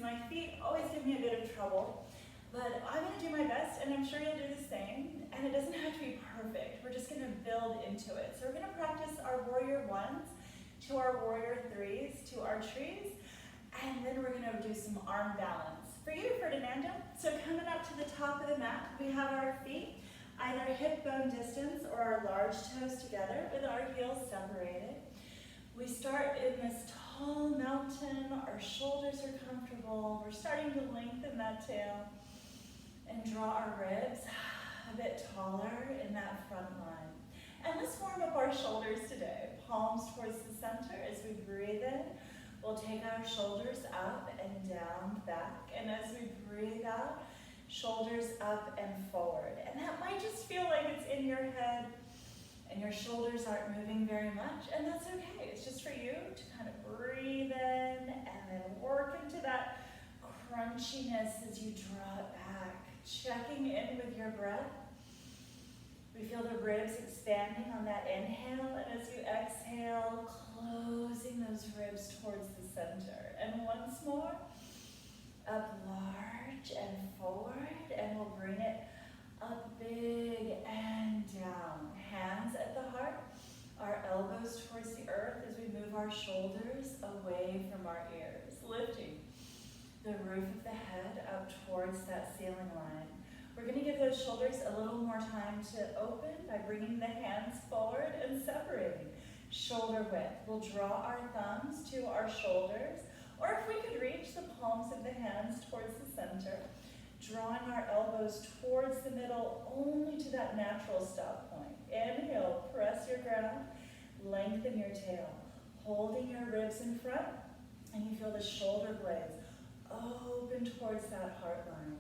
my feet always give me a bit of trouble, but I'm gonna do my best, and I'm sure you'll do the same, and it doesn't have to be perfect. We're just gonna build into it. So we're gonna practice our warrior ones to our warrior threes to our trees, and then we're gonna do some arm balance. For you, Ferdinando, so coming up to the top of the mat, we have our feet either hip bone distance or our large toes together with our heels separated. We start in this tall mountain, our shoulders are comfortable, we're starting to lengthen that tail and draw our ribs a bit taller in that front line. And let's warm up our shoulders today. Palms towards the center as we breathe in. We'll take our shoulders up and down, back. And as we breathe out, shoulders up and forward. And that might just feel like it's in your head and your shoulders aren't moving very much. And that's okay. It's just for you to kind of breathe in and then work into that crunchiness as you draw it back. Checking in with your breath. We feel the ribs expanding on that inhale, and as you exhale, closing those ribs towards the center. And once more, up large and forward, and we'll bring it up big and down. Hands at the heart, our elbows towards the earth as we move our shoulders away from our ears, lifting the roof of the head up towards that ceiling line. We're going to give those shoulders a little more time to open by bringing the hands forward and separating. Shoulder width. We'll draw our thumbs to our shoulders, or if we could reach the palms of the hands towards the center, drawing our elbows towards the middle only to that natural stop point. Inhale, press your ground, lengthen your tail, holding your ribs in front, and you feel the shoulder blades open towards that heart line.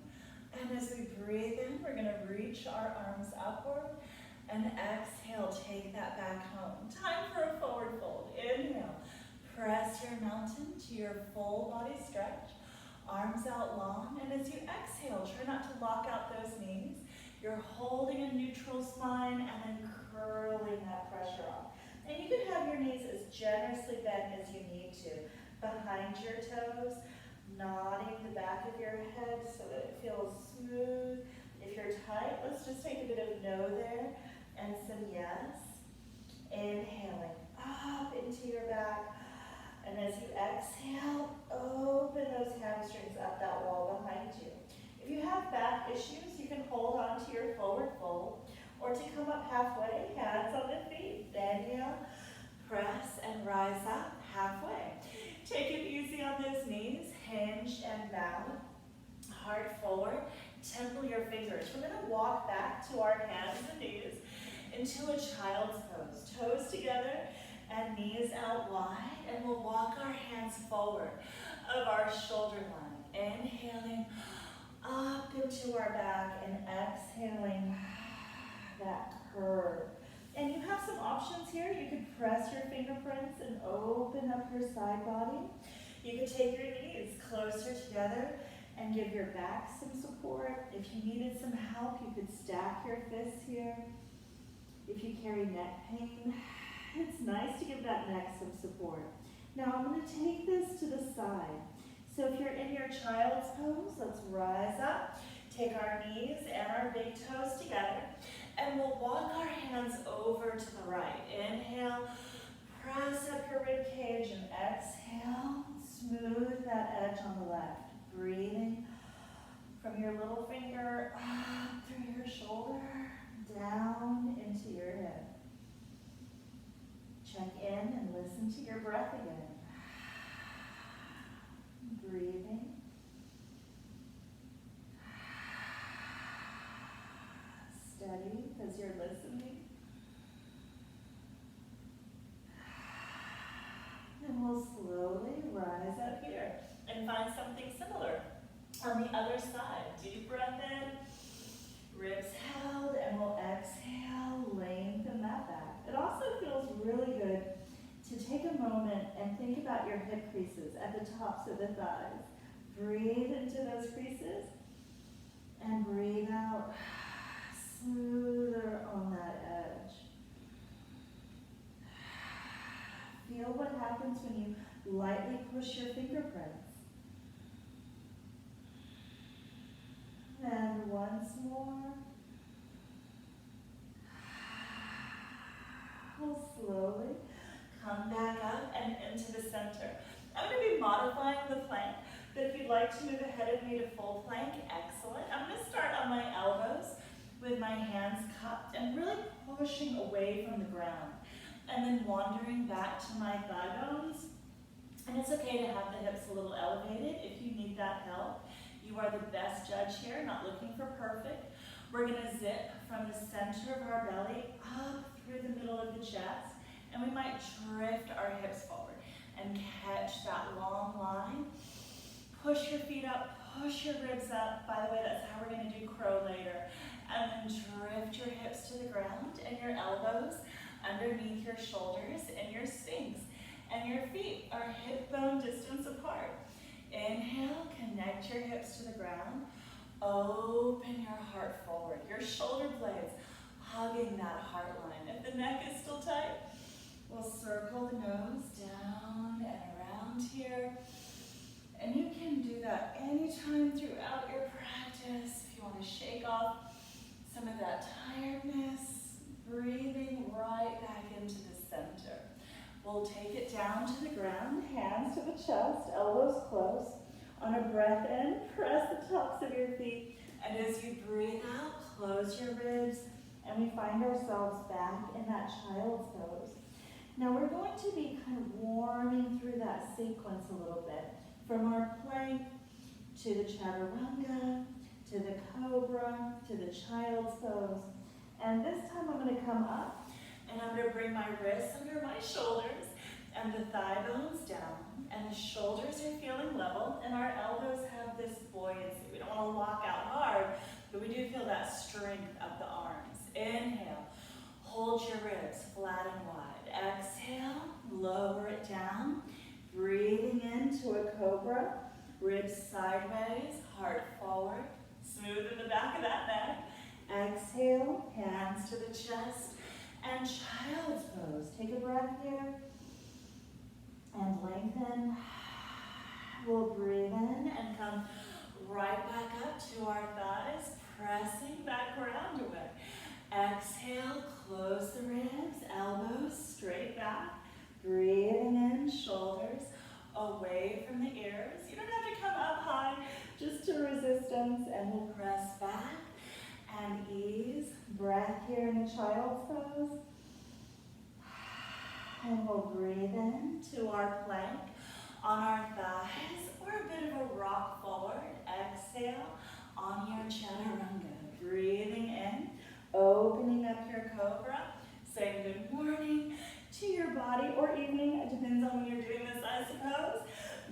And as we breathe in, we're going to reach our arms upward and exhale, take that back home. Time for a forward fold. Inhale, press your mountain to your full body stretch, arms out long, and as you exhale, try not to lock out those knees. You're holding a neutral spine and then curling that pressure off. And you can have your knees as generously bent as you need to, behind your toes, nodding the back of your head so that it feels smooth. If you're tight, let's just take a bit of no there and some yes. Inhaling up into your back. And as you exhale, open those hamstrings up that wall behind you. If you have back issues, you can hold on to your forward fold or to come up halfway, hands on the feet. Inhale, press and rise up halfway. Take it easy on those knees, hinge and bow, heart forward, temple your fingers. We're going to walk back to our hands and knees into a child's pose. Toes together and knees out wide, and we'll walk our hands forward of our shoulder line. Inhaling up into our back and exhaling that curve. And you have some options here. You could press your fingerprints and open up your side body. You could take your knees closer together and give your back some support. If you needed some help, you could stack your fists here. If you carry neck pain, it's nice to give that neck some support. Now I'm going to take this to the side. So if you're in your child's pose, let's rise up, take our knees and our big toes together, and we'll walk our hands over to the right. Inhale, press up your rib cage, and exhale, smooth that edge on the left. Breathing from your little finger up through your shoulder, down into your head. Check in and listen to your breath again. Breathing. Steady as you're listening. And we'll slowly rise up here and find something similar on the other side. Deep breath in, ribs held, and we'll exhale, lengthen that back. It also feels really good to take a moment and think about your hip creases at the tops of the thighs. Breathe into those creases and breathe out smoother on that edge. Feel what happens when you lightly push your fingerprints. And once more. We'll slowly come back up and into the center. I'm going to be modifying the plank, but if you'd like to move ahead of me to full plank, excellent. I'm going to start on my elbows with my hands cupped and really pushing away from the ground. And then wandering back to my thigh bones. And it's okay to have the hips a little elevated if you need that help. You are the best judge here, not looking for perfect. We're going to zip from the center of our belly up through the middle of the chest. And we might drift our hips forward and catch that long line. Push your feet up, push your ribs up. By the way, that's how we're going to do crow later. And then drift your hips to the ground and your elbows underneath your shoulders and your sphinx. And your feet are hip bone distance apart. Inhale, connect your hips to the ground. Open your heart forward. Your shoulder blades hugging that heart line. If the neck is still tight, we'll circle the nose down and around here. And you can do that anytime throughout your practice. If you want to shake off some of that tiredness, breathing right back into the center. We'll take it down to the ground, hands to the chest, elbows close. On a breath in, press the tops of your feet. And as you breathe out, close your ribs. And we find ourselves back in that child's pose. Now we're going to be kind of warming through that sequence a little bit. From our plank to the chaturanga, to the cobra, to the child's pose. And this time I'm going to come up and I'm going to bring my wrists under my shoulders and the thigh bones down. And the shoulders are feeling level and our elbows have this buoyancy. We don't want to lock out hard, but we do feel that strength of the arms. Inhale, hold your ribs flat and wide. Exhale, lower it down. Breathing into a cobra, ribs sideways, heart forward, smooth in the back of that neck. Exhale, hands to the chest, and child's pose. Take a breath here, and lengthen. We'll breathe in and come right back up to our thighs, pressing that ground away. Exhale, close the ribs, elbows straight back. Breathing in, shoulders away from the ears. You don't have to come up high, just to resistance, and we'll press back and ease. Breath here in the child's pose. And we'll breathe in to our plank on our thighs, or a bit of a rock forward. Exhale on your chaturanga. Breathing in, opening up your cobra, saying good morning to your body, or evening, it depends on when you're doing this, I suppose.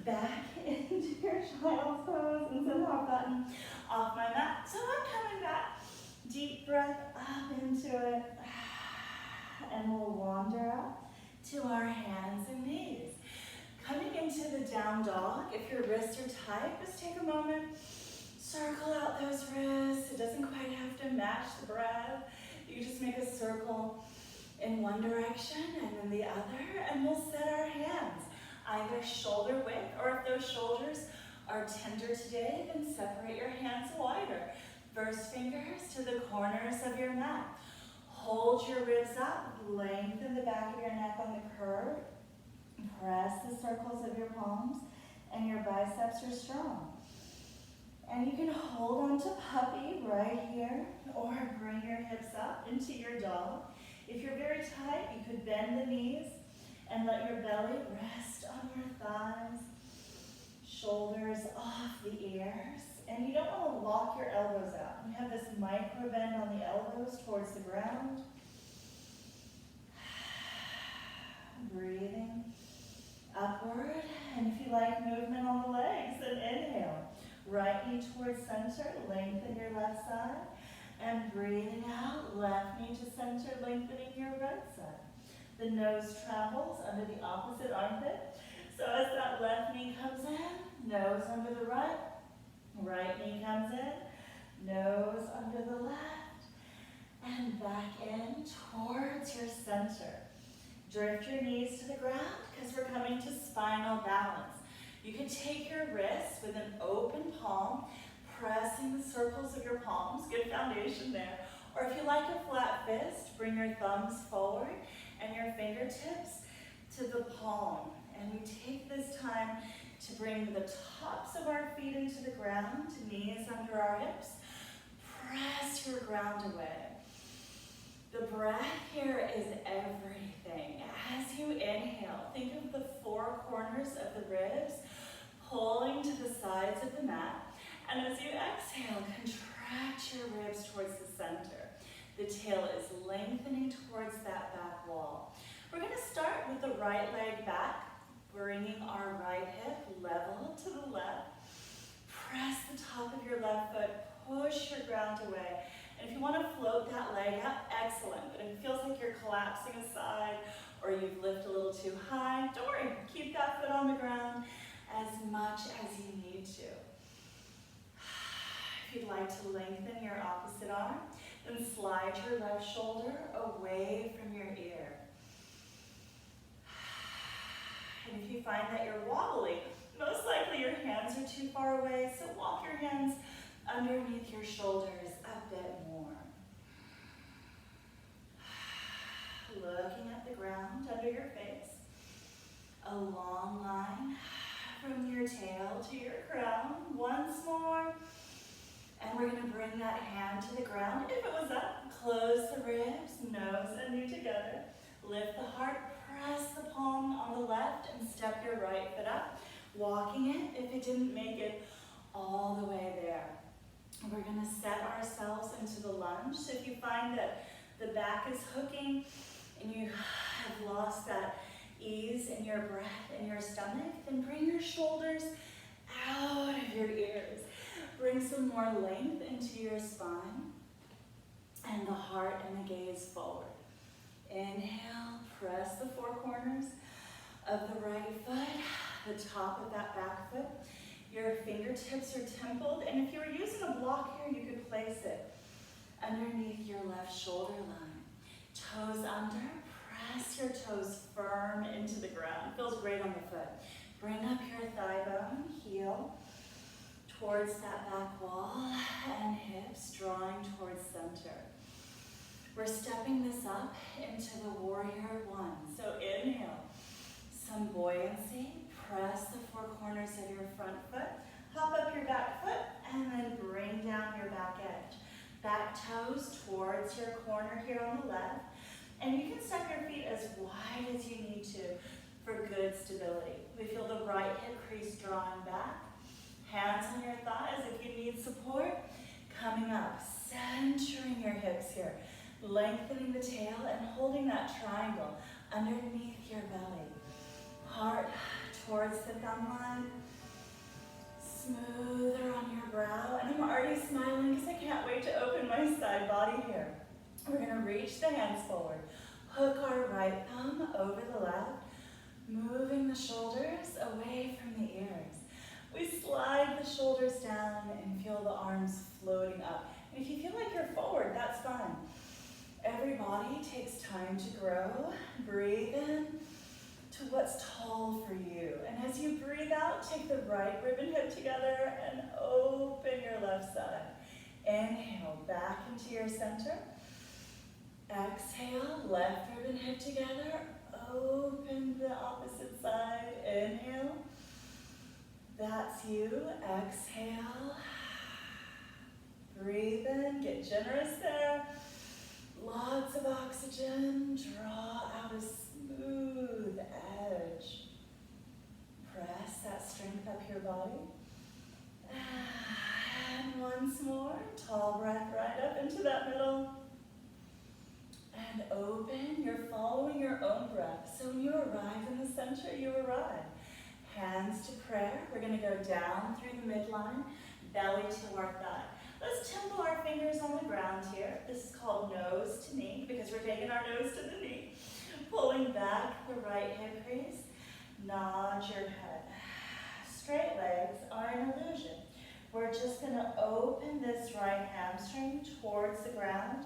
Back into your child's pose, and somehow I've gotten off my mat. So I'm coming back, deep breath up into it, and we'll wander up to our hands and knees. Coming into the down dog, if your wrists are tight, just take a moment, circle out those wrists. It doesn't quite have to match the breath. You just make a circle in one direction and then the other, and we'll set our hands either shoulder width, or if those shoulders are tender today, then separate your hands wider. First fingers to the corners of your mat. Hold your ribs up, lengthen the back of your neck on the curve. Press the circles of your palms, and your biceps are strong. And you can hold on to puppy right here, or bring your hips up into your dog. If you're very tight, you could bend the knees and let your belly rest on your thighs, shoulders off the ears. And you don't want to lock your elbows out. You have this micro bend on the elbows towards the ground. Breathing upward. And if you like movement on the legs, then inhale. Right knee towards center, lengthen your left side. And breathing out, left knee to center, lengthening your right side. The nose travels under the opposite armpit. So as that left knee comes in, nose under the right. Right knee comes in, nose under the left. And back in towards your center. Drift your knees to the ground because we're coming to spinal balance. You can take your wrists with an open palm, pressing the circles of your palms, good foundation there. Or if you like a flat fist, bring your thumbs forward and your fingertips to the palm. And we take this time to bring the tops of our feet into the ground, knees under our hips. Press your ground away. The breath here is everything. As you inhale, think of the four corners of the ribs pulling to the sides of the mat. And as you exhale, contract your ribs towards the center. The tail is lengthening towards that back wall. We're going to start with the right leg back, bringing our right hip level to the left. Press the top of your left foot, push your ground away. And if you want to float that leg up, excellent. But if it feels like you're collapsing aside or you've lifted a little too high, don't worry, keep that foot on the ground as much as you need to. If you'd like to lengthen your opposite arm, then slide your left shoulder away from your ear. And if you find that you're wobbly, most likely your hands are too far away, so walk your hands underneath your shoulders a bit more. Looking at the ground under your face. A long line from your tail to your crown. Once more. And we're going to bring that hand to the ground. If it was up, close the ribs, nose and knee together. Lift the heart, press the palm on the left, and step your right foot up. Walking it if it didn't make it all the way there. We're going to set ourselves into the lunge. So if you find that the back is hooking and you have lost that ease in your breath and your stomach, then bring your shoulders out of your ears. Bring some more length into your spine and the heart and the gaze forward. Inhale, press the four corners of the right foot, the top of that back foot. Your fingertips are templed, and if you were using a block here, you could place it underneath your left shoulder line. Toes under, press your toes firm into the ground. Feels great on the foot. Bring up your thigh bone, heel towards that back wall, and hips drawing towards center. We're stepping this up into the warrior one. So inhale, some buoyancy. Press the four corners of your front foot. Hop up your back foot, and then bring down your back edge. Back toes towards your corner here on the left. And you can step your feet as wide as you need to for good stability. We feel the right hip crease drawing back. Hands on your thighs if you need support. Coming up, centering your hips here. Lengthening the tail and holding that triangle underneath your belly. Heart towards the thumb line. Smoother on your brow. And I'm already smiling because I can't wait to open my side body here. We're going to reach the hands forward. Hook our right thumb over the left. Moving the shoulders away from the ears. We slide the shoulders down and feel the arms floating up. And if you feel like you're forward, that's fine. Every body takes time to grow. Breathe in to what's tall for you. And as you breathe out, take the right rib and hip together and open your left side. Inhale, back into your center. Exhale, left rib and hip together. Open the opposite side. Inhale. That's you. Exhale. Breathe in. Get generous there. Lots of oxygen. Draw out a smooth edge. Press that strength up your body. And once more. Tall breath right up into that middle. And open. You're following your own breath. So when you arrive in the center, you arrive. Hands to prayer. We're going to go down through the midline, belly to our thigh. Let's temple our fingers on the ground here. This is called nose to knee because we're taking our nose to the knee. Pulling back the right hip crease. Nod your head. Straight legs are an illusion. We're just going to open this right hamstring towards the ground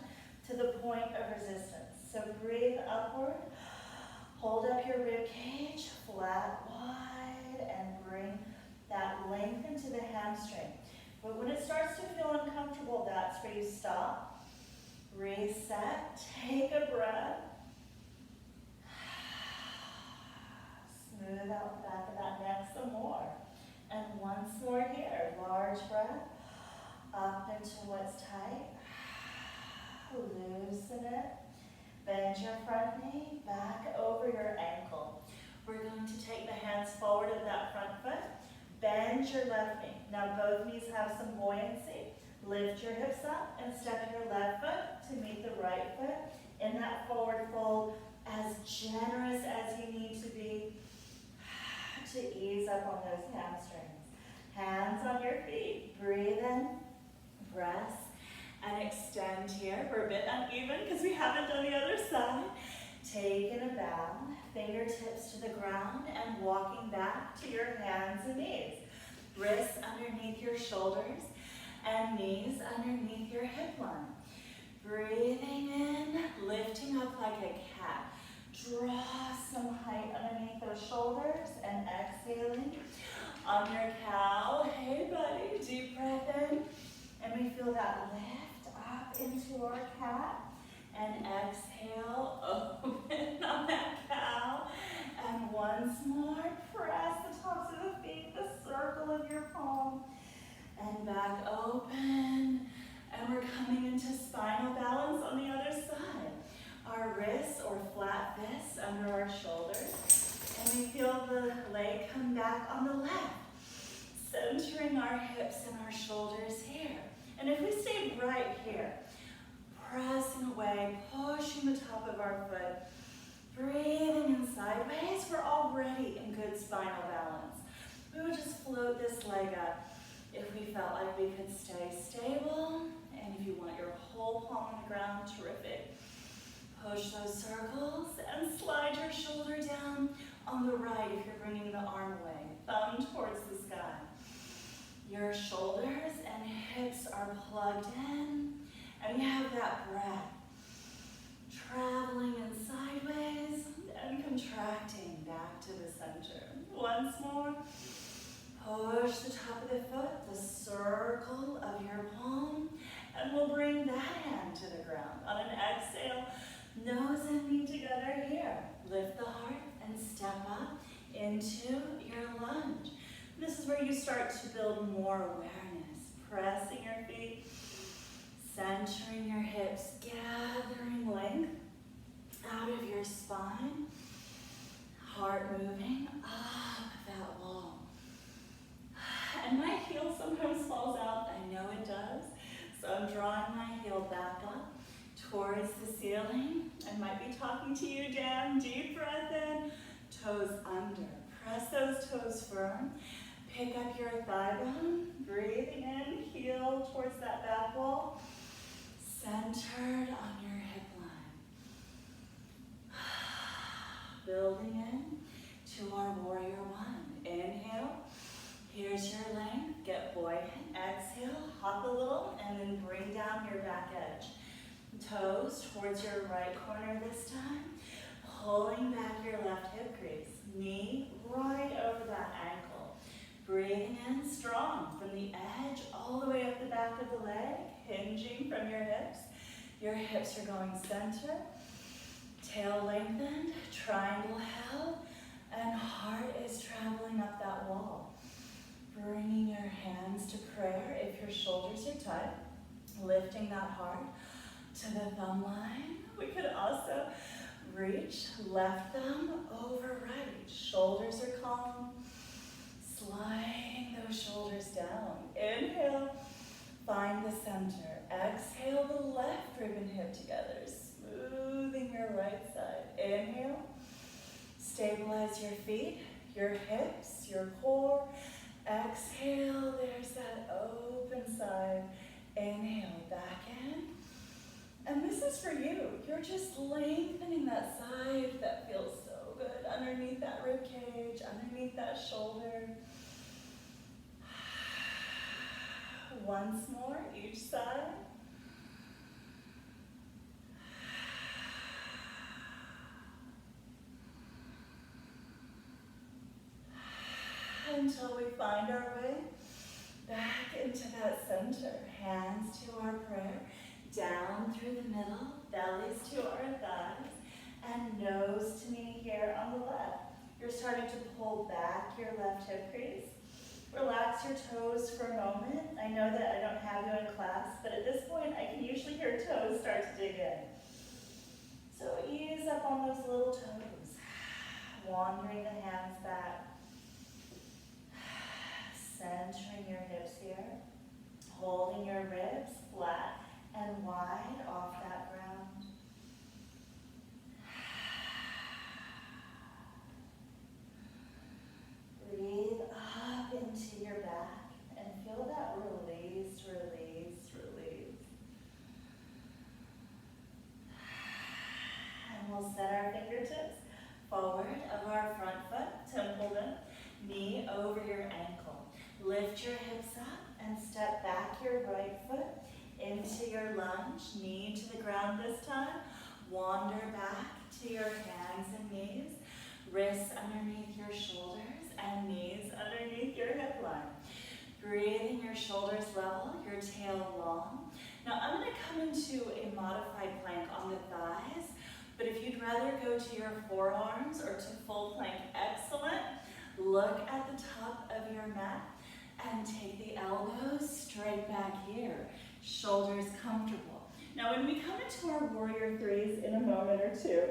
to the point of resistance. So breathe upward. Hold up your rib cage, flat, wide, and bring that length into the hamstring. But when it starts to feel uncomfortable, that's where you stop, reset, take a breath. Smooth out the back of that neck some more. And once more here, large breath, up into what's tight. Loosen it. Bend your front knee, back over your ankle. We're going to take the hands forward of that front foot. Bend your left knee. Now both knees have some buoyancy. Lift your hips up and step your left foot to meet the right foot in that forward fold, as generous as you need to be to ease up on those hamstrings. Hands on your feet. Breathe in, press, and extend here. We're a bit uneven because we haven't done the other side. Taking a bow, fingertips to the ground and walking back to your hands and knees. Wrists underneath your shoulders and knees underneath your hip line. Breathing in, lifting up like a cat. Draw some height underneath those shoulders and exhaling on your cow. Hey buddy, deep breath in. And we feel that lift up into our cat. And exhale, open on that cow. And once more, press the tops of the feet, the circle of your palm. And back open. And we're coming into spinal balance on the other side. Our wrists or flat fists under our shoulders. And we feel the leg come back on the left. Centering our hips and our shoulders here. And if we stay right here, pressing away, pushing the top of our foot, breathing in sideways, we're already in good spinal balance. We would just float this leg up if we felt like we could stay stable. And if you want your whole palm on the ground, terrific. Push those circles and slide your shoulder down on the right if you're bringing the arm away. Thumb towards the sky. Your shoulders and hips are plugged in, and you have that breath. Traveling in sideways and contracting back to the center. Once more, push the top of the foot, the circle of your palm, and we'll bring that hand to the ground. On an exhale, nose and knee together here. Lift the heart and step up into your lunge. This is where you start to build more awareness. Pressing your feet, centering your hips, gathering length out of your spine. Heart moving up that wall. And my heel sometimes falls out. I know it does. So I'm drawing my heel back up towards the ceiling. I might be talking to you, Dan. Deep breath in, toes under. Press those toes firm. Pick up your thigh bone, breathing in, heel towards that back wall, centered on your hip line. Building in to our warrior one. Inhale, here's your length, get buoyant. Exhale, hop a little, and then bring down your back edge. Toes towards your right corner this time, pulling back your left hip crease. Knee right over that ankle. Breathing in strong from the edge all the way up the back of the leg, hinging from your hips. Your hips are going center, tail lengthened, triangle held, and heart is traveling up that wall. Bringing your hands to prayer if your shoulders are tight, lifting that heart to the thumb line. We could also reach left thumb over right. Shoulders are calm. Sliding those shoulders down. Inhale, find the center. Exhale, the left rib and hip together. Smoothing your right side. Inhale, stabilize your feet, your hips, your core. Exhale, there's that open side. Inhale, back in. And this is for you. You're just lengthening that side that feels so good underneath that rib cage, underneath that shoulder. Once more, each side. Until we find our way Back into that center. Hands to our prayer. Down through the middle. Bellies to our thighs. And nose to knee here on the left. You're starting to pull back your left hip crease. Relax your toes for a moment. I know that I don't have you in class, but at this point I can usually hear toes start to dig in. So ease up on those little toes. Wandering the hands back. Centering your hips here. Holding your ribs flat and wide off that ground. Breathe up into your back and feel that release, release, release. And we'll set our fingertips forward of our front foot, Templeton, knee over your ankle. Lift your hips up and step back your right foot into your lunge, knee to the ground this time. Wander back to your hands and knees, wrists underneath your shoulders and knees underneath your hip line. Breathing your shoulders level, your tail long. Now I'm going to come into a modified plank on the thighs, but if you'd rather go to your forearms or to full plank, excellent. Look at the top of your mat and take the elbows straight back here. Shoulders comfortable. Now when we come into our warrior threes in a moment or two,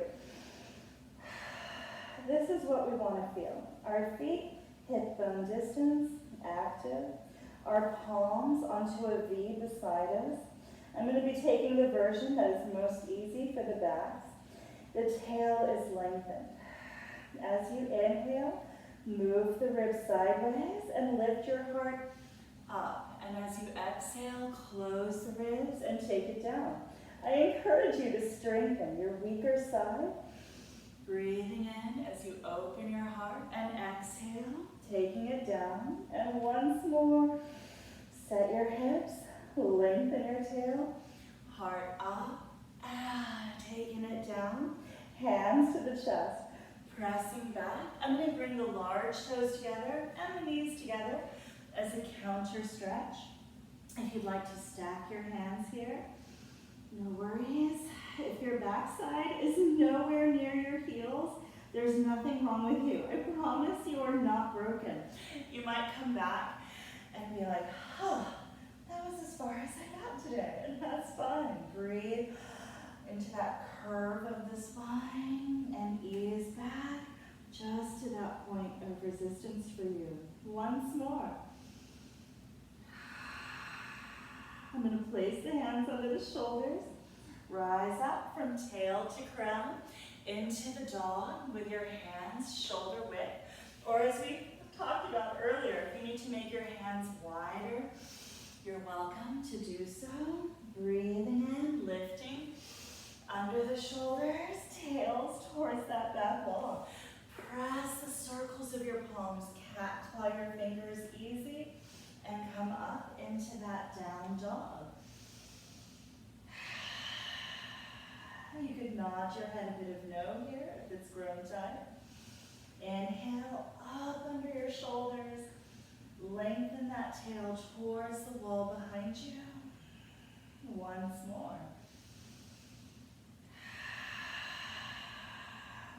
this is what we want to feel. Our feet hip bone distance, active. Our palms onto a V beside us. I'm going to be taking the version that is most easy for the backs. The tail is lengthened. As you inhale, move the ribs sideways and lift your heart up. And as you exhale, close the ribs and take it down. I encourage you to strengthen your weaker side. Breathing in as you open your heart and exhale, taking it down. And once more, set your hips, lengthen your tail, heart up, taking it down, hands to the chest, pressing back. I'm going to bring the large toes together and the knees together as a counter stretch. If you'd like to stack your hands here, no worries. If your backside is nowhere near your heels, there's nothing wrong with you. I promise you are not broken. You might come back and be like, oh, that was as far as I got today, and that's fine. Breathe into that curve of the spine and ease back just to that point of resistance for you. Once more. I'm going to place the hands under the shoulders. Rise up from tail to crown into the dog with your hands shoulder width. Or as we talked about earlier, if you need to make your hands wider, you're welcome to do so. Breathing in, lifting under the shoulders, tails towards that back wall. Press the circles of your palms, cat claw your fingers easy, and come up into that down dog. You could nod your head a bit of no here if it's grown tight. Inhale up under your shoulders. Lengthen that tail towards the wall behind you. Once more.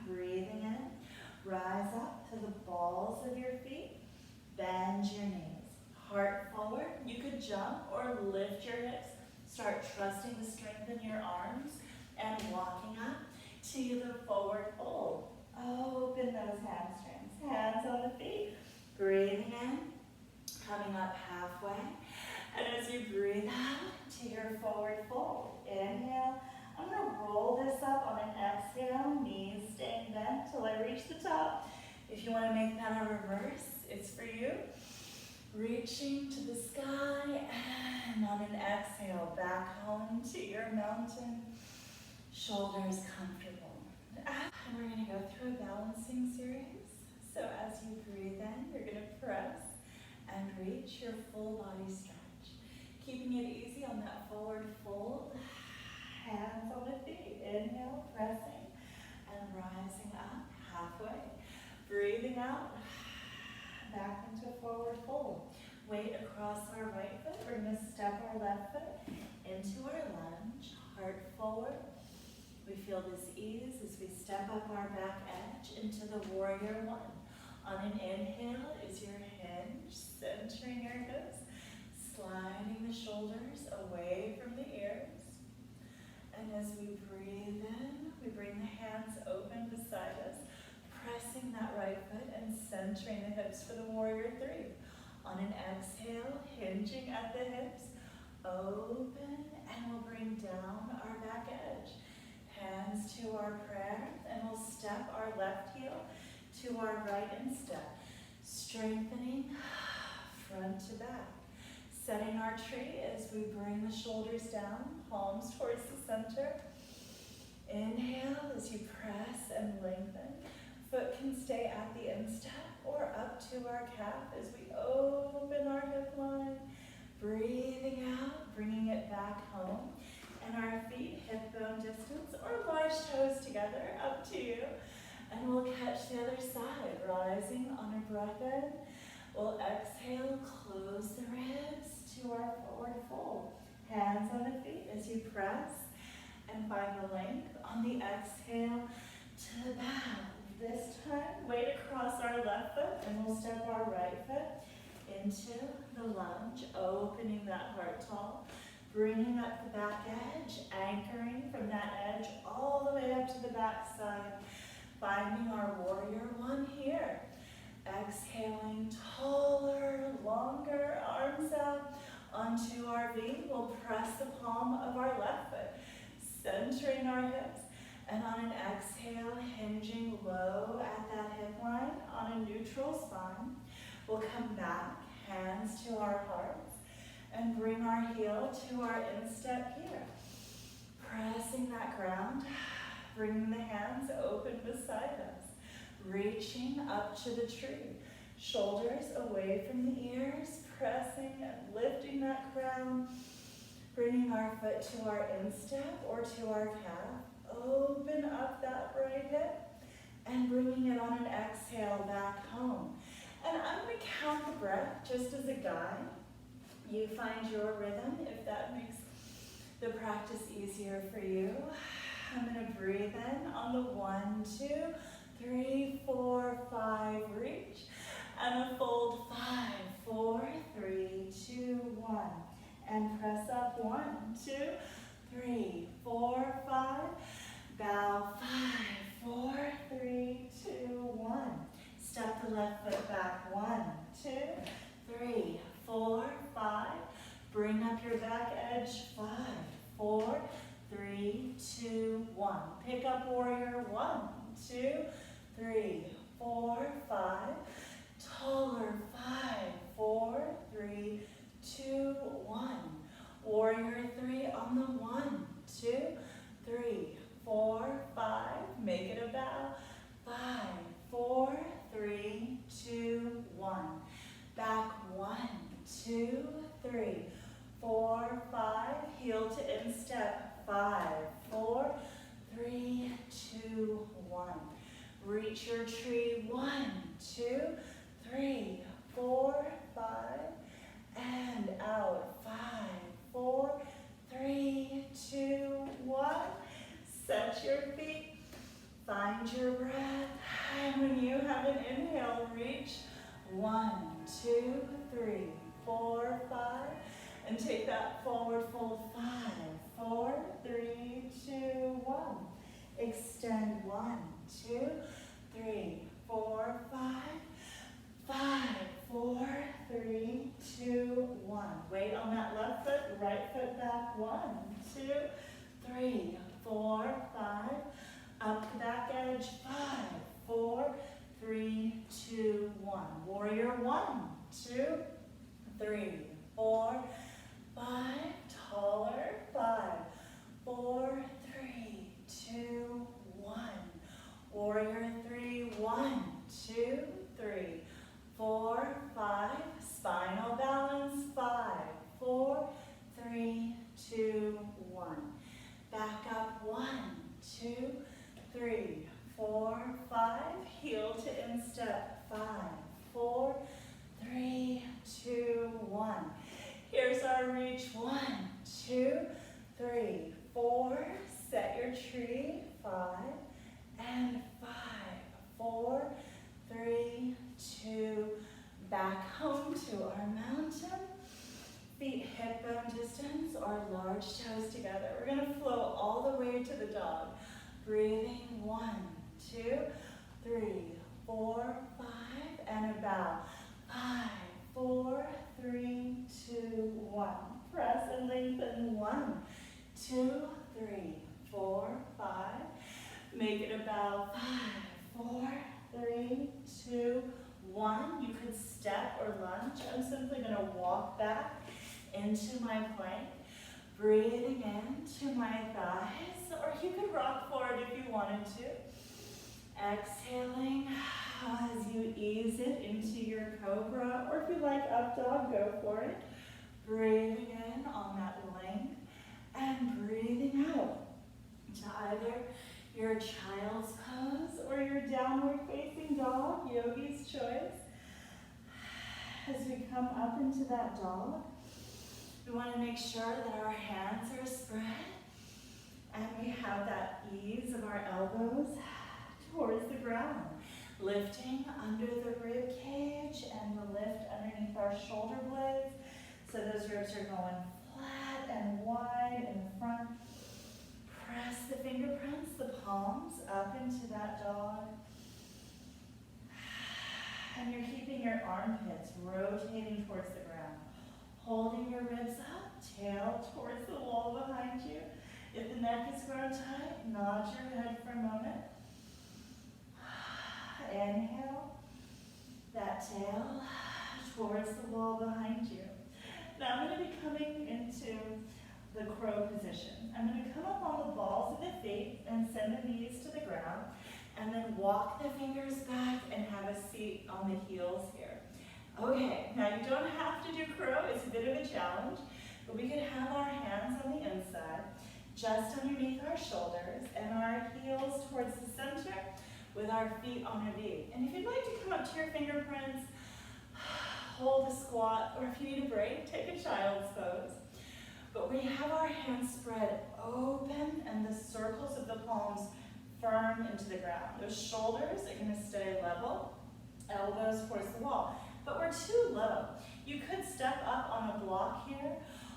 Breathing in. Rise up to the balls of your feet. Bend your knees. Heart forward. You could jump or lift your hips. Start trusting the strength in your arms. And walking up to the forward fold. Open those hamstrings. Hands on the feet. Breathing in. Coming up halfway. And as you breathe out to your forward fold. Inhale. I'm going to roll this up on an exhale. Knees staying bent till I reach the top. If you want to make that a reverse, it's for you. Reaching to the sky. And on an exhale, back home to your mountain. Shoulders comfortable. And we're going to go through a balancing series. So as you breathe in, you're going to press and reach your full body stretch. Keeping it easy on that forward fold. Hands on the feet. Inhale, pressing and rising up halfway. Breathing out, back into forward fold. Weight across our right foot. We're going to step our left foot into our lunge, heart forward. We feel this ease as we step up our back edge into the warrior one. On an inhale is your hinge, centering your hips, sliding the shoulders away from the ears. And as we breathe in, we bring the hands open beside us, pressing that right foot and centering the hips for the warrior three. On an exhale, hinging at the hips, open, and we'll bring down our back edge. Hands to our prayer, and we'll step our left heel to our right instep, strengthening front to back. Setting our tree as we bring the shoulders down, palms towards the center. Inhale as you press and lengthen. Foot can stay at the instep or up to our calf as we open our hip line. Breathing out, bringing it back home. And our feet hip bone distance or large toes together, up to you. And we'll catch the other side, rising on a breath in. We'll exhale, close the ribs to our forward fold. Hands on the feet as you press and find the length. On the exhale, to the bow. This time, weight across our left foot, and we'll step our right foot into the lunge, opening that heart tall, bringing up the back edge, anchoring from that edge all the way up to the back side, finding our warrior one here. Exhaling, taller, longer, arms out onto our V. We'll press the palm of our left foot, centering our hips. And on an exhale, hinging low at that hip line on a neutral spine. We'll come back, hands to our hearts, and bring our heel to our instep here. Pressing that ground, bringing the hands open beside us. Reaching up to the tree. Shoulders away from the ears, pressing and lifting that crown. Bringing our foot to our instep or to our calf. Open up that right hip and bringing it on an exhale back home. And I'm going to count the breath just as a guide. You find your rhythm if that makes the practice easier for you. I'm going to breathe in on the 1, 2, 3, 4, 5, reach. And a fold 5, 4, 3, 2, 1. And press up 1, 2, 3, 4, 5. Bow 5, 4, 3, 2, 1. Step the left foot back 1, 2, 3, 4, 5. Bring up your back edge 5, 4, 3, 2, 1. Pick up warrior 1, 2, 3, 4, 5. Taller 5, 4, 3, 2, 1. Warrior 3 on the 1, 2, 3, 4, 5. Make it a bow. 5, 4, 3, 2, 1. Back 1, 2, 3, 4, 5. Heel to instep. 5, 4, 3, 2, 1. Reach your tree. 1, 2, 3, 4, 5. And out. 5, 4, 3, 2, 1. Set your feet. Find your breath. And when you have an inhale, reach 1, 2, 3, 4, 5. And take that forward fold. 5, 4, 3, 2, 1. Extend 1, 2, 3, 4, 5. 5, 4, 3, 2, 1. Weight on that left foot, right foot back. 1, 2, 3, 4, 5. Up the back edge. 5, 4, 3, 2, 1. Warrior 1, 2, 3, 4, 5. Taller. 5, 4, 3, 2, 1. Warrior 3, 1, 2, 3, 4, 5. Spinal balance. 5, 4, 3, 2, 1. Back up. 1, 2, 3, 4, 5. Heel to instep. 5, 4, 3, 2, 1. Here's our reach. 1, 2, 3, 4. Set your tree. 5 and 5. 4, 3, 2. Back home to our mountain. Feet hip bone distance or large toes together. We're going to flow all the way to the dog. Breathing. 1, 2, 3, 4, 5, and a bow. 5, 4, 3, 2, 1. Press and lengthen. 1, 2, 3, 4, 5. Make it a bow. 5, 4, 3, 2, 1. You could step or lunge. I'm simply going to walk back into my plank. Breathing into my thighs, or you could rock forward if you wanted to. Exhaling as you ease it into your cobra, or if you like up dog, go for it. Breathing in on that length and breathing out to either your child's pose or your downward facing dog, yogi's choice. As we come up into that dog, we want to make sure that our hands are spread and we have that ease of our elbows towards the ground. Lifting under the rib cage and the lift underneath our shoulder blades. So those ribs are going flat and wide in the front. Press the fingerprints, the palms up into that dog. And you're keeping your armpits rotating towards the ground. Holding your ribs up, tail towards the wall behind you. If the neck is grown tight, nod your head for a moment. Inhale, that tail towards the wall behind you. Now I'm going to be coming into the crow position. I'm going to come up on the balls of the feet and send the knees to the ground, and then walk the fingers back and have a seat on the heels here. Okay, now you don't have to do crow, it's a bit of a challenge, but we could have our hands on the inside, just underneath our shoulders, and our heels towards the center with our feet on a V. And if you'd like to come up to your fingerprints, hold a squat, or if you need a break, take a child's pose. But we have our hands spread open and the circles of the palms firm into the ground. Those shoulders are going to stay level, elbows towards the wall. But we're too low. You could step up on a block here,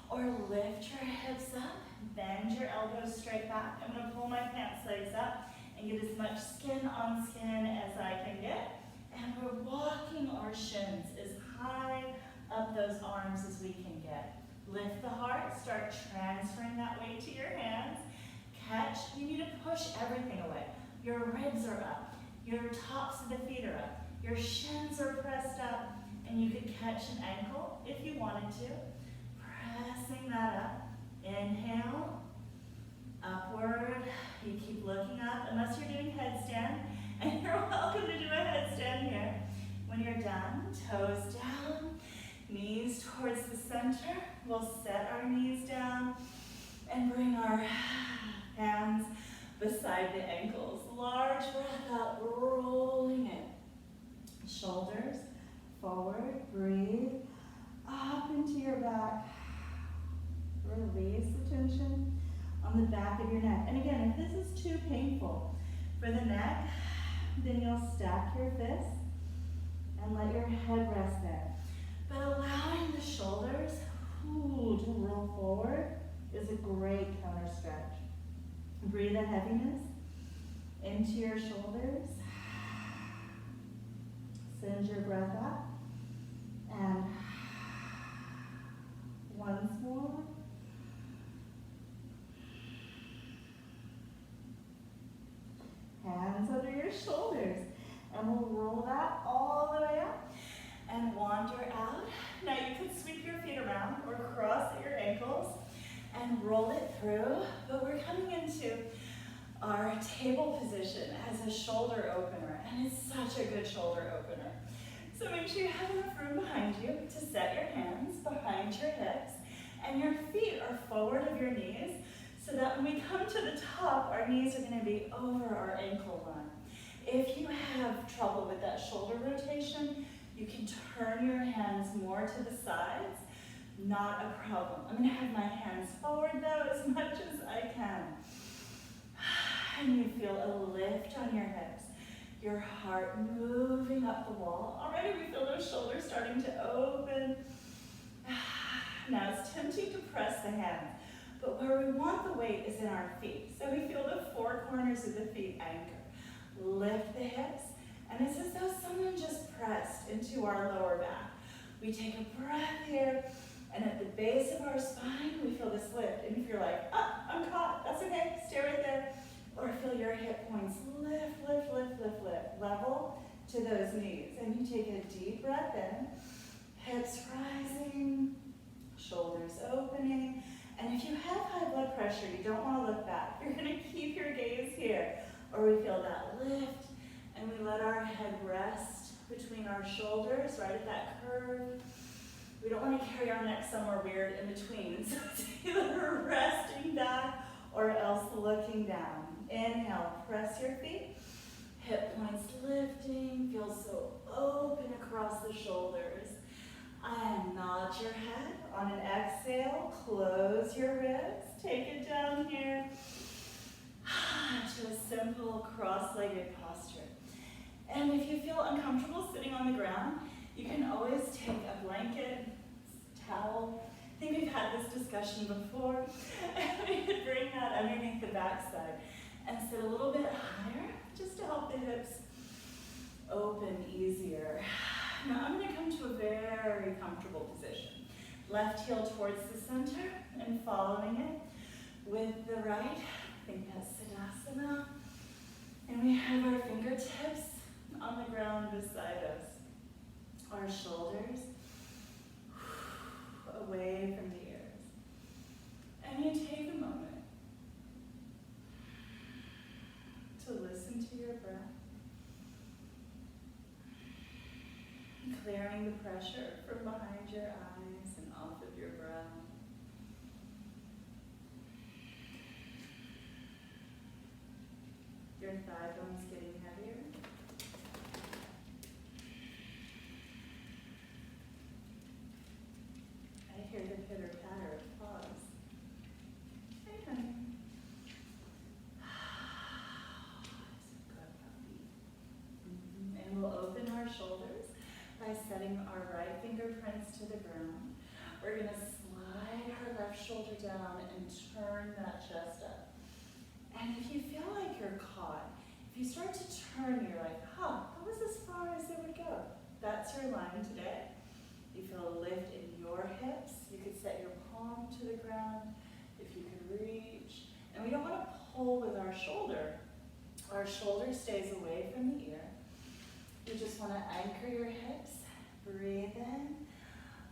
or lift your hips up, bend your elbows straight back. I'm going to pull my pants legs up and get as much skin on skin as I can get. And we're walking our shins as high up those arms as we can get. Lift the heart, start transferring that weight to your hands. Catch, you need to push everything away. Your ribs are up, your tops of the feet are up. Your shins are pressed up, and you could catch an ankle if you wanted to. Pressing that up. Inhale, upward. You keep looking up, unless you're doing headstand, and you're welcome to do a headstand here. When you're done, toes down, knees towards the center. We'll set our knees down and bring our hands beside the ankles. Large breath out, rolling it. Shoulders forward, breathe up into your back. Release the tension on the back of your neck. And again, if this is too painful for the neck, then you'll stack your fists and let your head rest there. But allowing the shoulders to roll forward is a great counter stretch. Breathe a heaviness into your shoulders. Send your breath up, and once more. Hands under your shoulders, and we'll roll that all the way up and wander out. Now you could sweep your feet around or cross at your ankles and roll it through, but we're coming into our table position as a shoulder opener, and it's such a good shoulder opener. So make sure you have enough room behind you to set your hands behind your hips, and your feet are forward of your knees, so that when we come to the top, our knees are going to be over our ankle line. If you have trouble with that shoulder rotation, you can turn your hands more to the sides Not a problem. I'm gonna have my hands forward though as much as I can. And you feel a lift on your hips. Your heart moving up the wall. Already we feel those shoulders starting to open. Now it's tempting to press the hands, but where we want the weight is in our feet. So we feel the four corners of the feet anchor. Lift the hips, and it's as though someone just pressed into our lower back. We take a breath here, and at the base of our spine, we feel this lift. And if you're like, I'm caught, that's okay, stay right there. Or feel your hip points lift, lift, lift, lift, lift. Level to those knees. And you take a deep breath in, hips rising, shoulders opening. And if you have high blood pressure, you don't want to look back. You're going to keep your gaze here. Or we feel that lift, and we let our head rest between our shoulders, right at that curve. We don't want to carry our neck somewhere weird in between. So it's either resting back or else looking down. Inhale, press your feet. Hip points lifting, feel so open across the shoulders. And nod your head. On an exhale, close your ribs. Take it down here to a simple cross-legged posture. And if you feel uncomfortable sitting on the ground, you can always take a blanket, towel. I think we've had this discussion before. And we could bring that underneath the backside and sit a little bit higher just to help the hips open easier. Now I'm going to come to a very comfortable position. Left heel towards the center and following it with the right. I think that's Siddhasana. And we have our fingertips on the ground beside us. Our shoulders away from the ears. And you take a moment to listen to your breath. Clearing the pressure from behind your eyes and off of your brow. Your thigh bones getting heavier. I hear the pitter-patter of paws. Hey, honey. Good puppy. And we'll open our shoulders by setting our right fingerprints to the ground. We're going to slide our left shoulder down and turn that chest up. And if you feel like you're caught, if you start to turn, you're like, that was as far as it would go. That's your line today. You feel a lift in your hips. You could set your palm to the ground if you could reach. And we don't want to pull with our shoulder. Our shoulder stays away from the ear. You just want to anchor your hips, breathe in,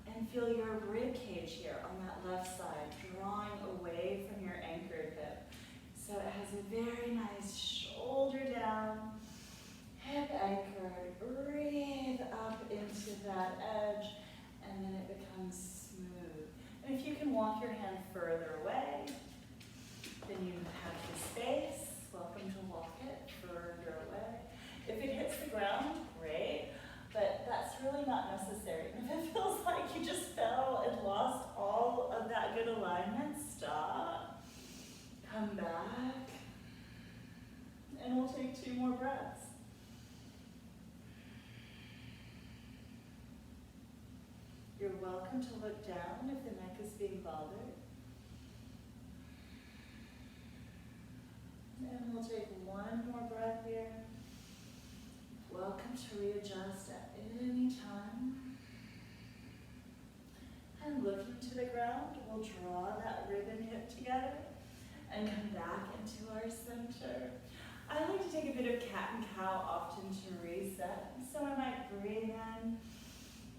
and feel your rib cage here on that left side, drawing away from your anchored hip. So it has a very nice shoulder down, hip anchored, breathe up into that edge, and then it becomes smooth. And if you can walk your hand further away, then you have the space. Welcome to walk it further away. If it hits the ground, great, but that's really not necessary. And if it feels like you just fell and lost all of that good alignment, stop, come back, and we'll take 2 more breaths. You're welcome to look down if the neck is being bothered. And we'll take 1 more breath here. Welcome to readjust at any time. And looking to the ground, we'll draw that rib and hip together and come back into our center. I like to take a bit of cat and cow often to reset. So I might breathe in,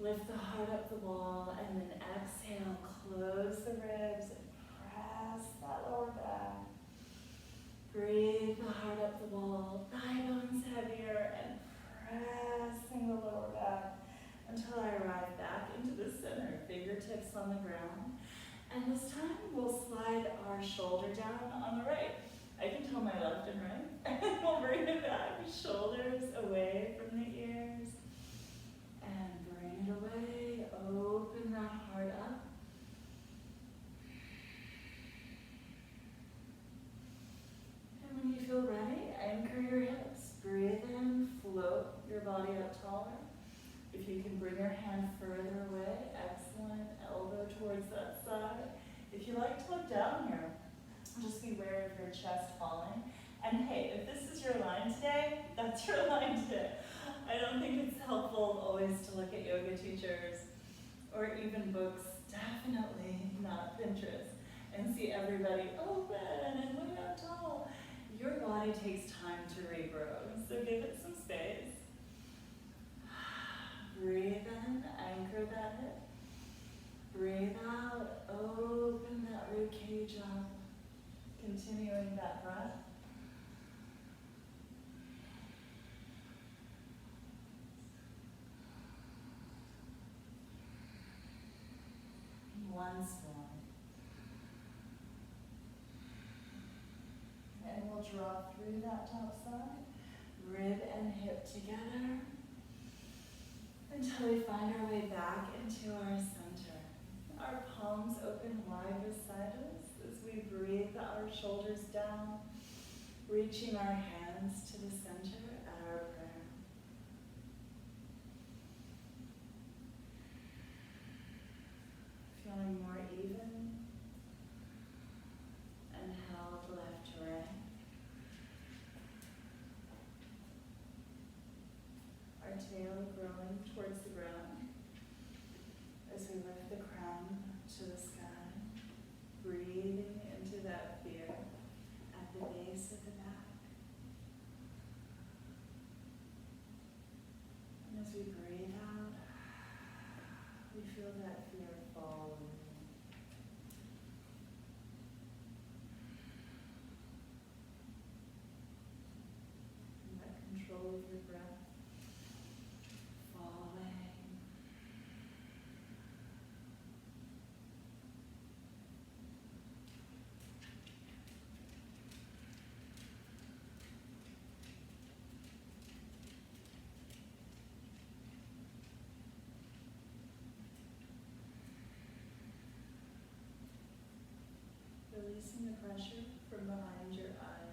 lift the heart up the wall, and then exhale, close the ribs and press that lower back. Breathe the heart up the wall, thigh bones heavier, and pressing the lower back until I arrive back into the center, fingertips on the ground. And this time we'll slide our shoulder down on the right. I can tell my left and right. And we'll bring it back, shoulders away from the ears. And bring it away, open that heart up. that side. If you like to look down here, just be aware of your chest falling. And hey, if this is your line today, that's your line today. I don't think it's helpful always to look at yoga teachers or even books, definitely not Pinterest, and see everybody open and way up tall. Your body takes time to regrow, so give it some space. Breathe in, anchor that hip. Breathe out, open that rib cage up. Continuing that breath. Once more. And we'll draw through that top side. Rib and hip together. Until we find our way back into our center. Our palms open wide beside us as we breathe our shoulders down, reaching our hands to the center at our prayer. Feeling more even and held left to right. Our tail growing towards the ground as we lift the crown to the sky, breathing into that fear at the base of the back. And as we breathe out, we feel that fear fall away. And let control of your breath fall away. Releasing the pressure from behind your eyes.